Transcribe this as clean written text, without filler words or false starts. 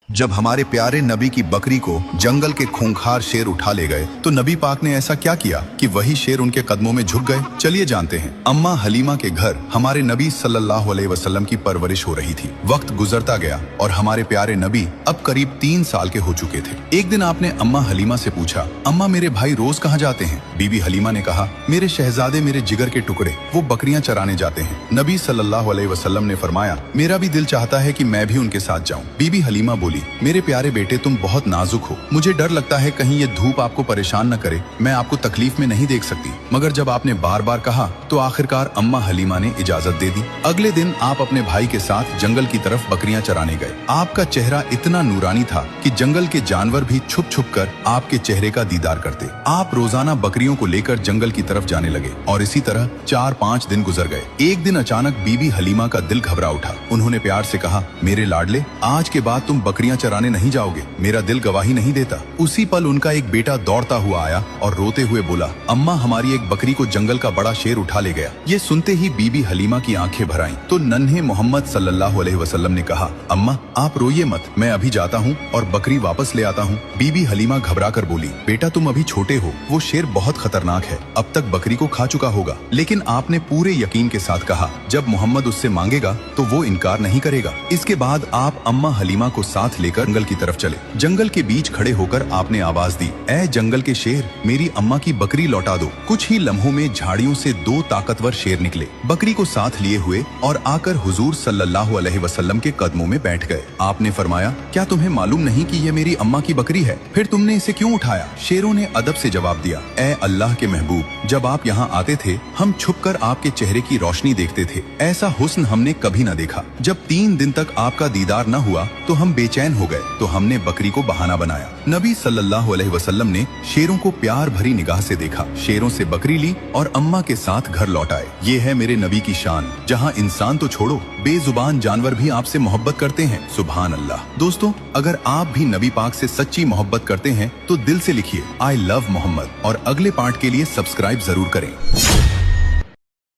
जब हमारे प्यारे नबी की बकरी को जंगल के खूंखार शेर उठा ले गए तो नबी पाक ने ऐसा क्या किया कि वही शेर उनके कदमों में झुक गए। चलिए जानते हैं। अम्मा हलीमा के घर हमारे नबी सल्लल्लाहु अलैहि वसल्लम की परवरिश हो रही थी। वक्त गुजरता गया और हमारे प्यारे नबी अब करीब 3 साल के हो चुके थे। एक दिन आपने अम्मा हलीमा से पूछा, अम्मा मेरे भाई रोज कहाँ जाते हैं? बीबी हलीमा ने कहा, मेरे शहजादे मेरे जिगर के टुकड़े, वो बकरियां चराने जाते हैं। नबी सल्लल्लाहु अलैहि वसल्लम ने फरमाया, मेरा भी दिल चाहता है कि मैं भी उनके साथ जाऊं। बीबी हलीमा बोली, मेरे प्यारे बेटे तुम बहुत नाजुक हो, मुझे डर लगता है कहीं ये धूप आपको परेशान न करे, मैं आपको तकलीफ में नहीं देख सकती। मगर जब आपने बार बार कहा तो आखिरकार अम्मा हलीमा ने इजाजत दे दी। अगले दिन आप अपने भाई के साथ जंगल की तरफ बकरियां चराने गए। आपका चेहरा इतना नूरानी था कि जंगल के जानवर भी छुप छुप कर आपके चेहरे का दीदार करते। आप रोजाना बकरियों को लेकर जंगल की तरफ जाने लगे और इसी तरह 4-5 दिन गुजर गए। एक दिन अचानक बीबी हलीमा का दिल घबरा उठा। उन्होंने प्यार से कहा, मेरे लाडले, आज के बाद तुम बकरियां चराने नहीं जाओगे, मेरा दिल गवाही नहीं देता। उसी पल उनका एक बेटा दौड़ता हुआ आया और रोते हुए बोला, अम्मा हमारी एक बकरी को जंगल का बड़ा शेर उठा ले गया। ये सुनते ही बीबी हलीमा की आंखें भर आईं। तो नन्हे मोहम्मद सल्लल्लाहु अलैहि वसल्लम ने कहा, अम्मा आप रोइए मत, मैं अभी जाता हूँ और बकरी वापस ले आता हूँ। बीबी हलीमा घबरा कर बोली, बेटा तुम अभी छोटे हो, वो शेर बहुत खतरनाक है, अब तक बकरी को खा चुका होगा। लेकिन आपने पूरे यकीन के साथ कहा, जब मोहम्मद उससे मांगेगा तो वो इनकार नहीं करेगा। इसके बाद आप अम्मा हलीमा को साथ लेकर जंगल की तरफ चले। जंगल के बीच खड़े होकर आपने आवाज दी, ऐ जंगल के शेर, मेरी अम्मा की बकरी लौटा दो। कुछ ही लम्हों में झाड़ियों से 2 ताकतवर शेर निकले, बकरी को साथ लिए हुए और आकर हुजूर सल्लल्लाहु अलैहि वसल्लम के कदमों में बैठ गए। आपने फरमाया, क्या तुम्हें मालूम नहीं कि ये मेरी अम्मा की बकरी है? फिर तुमने इसे क्यों उठाया? शेरों ने अदब से जवाब दिया, ऐ अल्लाह के महबूब, जब आप यहाँ आते थे हम छुपकर आपके चेहरे की रोशनी देखते थे, ऐसा हुस्न हमने कभी न देखा। जब 3 दिन तक आपका दीदार न हुआ तो हम बेचैन हो गए, तो हमने बकरी को बहाना बनाया। नबी सल्लल्लाहु अलैहि वसल्लम ने शेरों को प्यार भरी निगाह से देखा, शेरों से बकरी ली और अम्मा के साथ घर लौट आए। ये है मेरे नबी की शान, जहाँ इंसान तो छोड़ो, बेजुबान जानवर भी आपसे मोहब्बत करते हैं। सुभान अल्लाह। दोस्तों, अगर आप भी नबी पाक से सच्ची मोहब्बत करते हैं तो दिल से लिखिए, आई लव मोहम्मद, और अगले पार्ट के लिए सब्सक्राइब जरूर करें।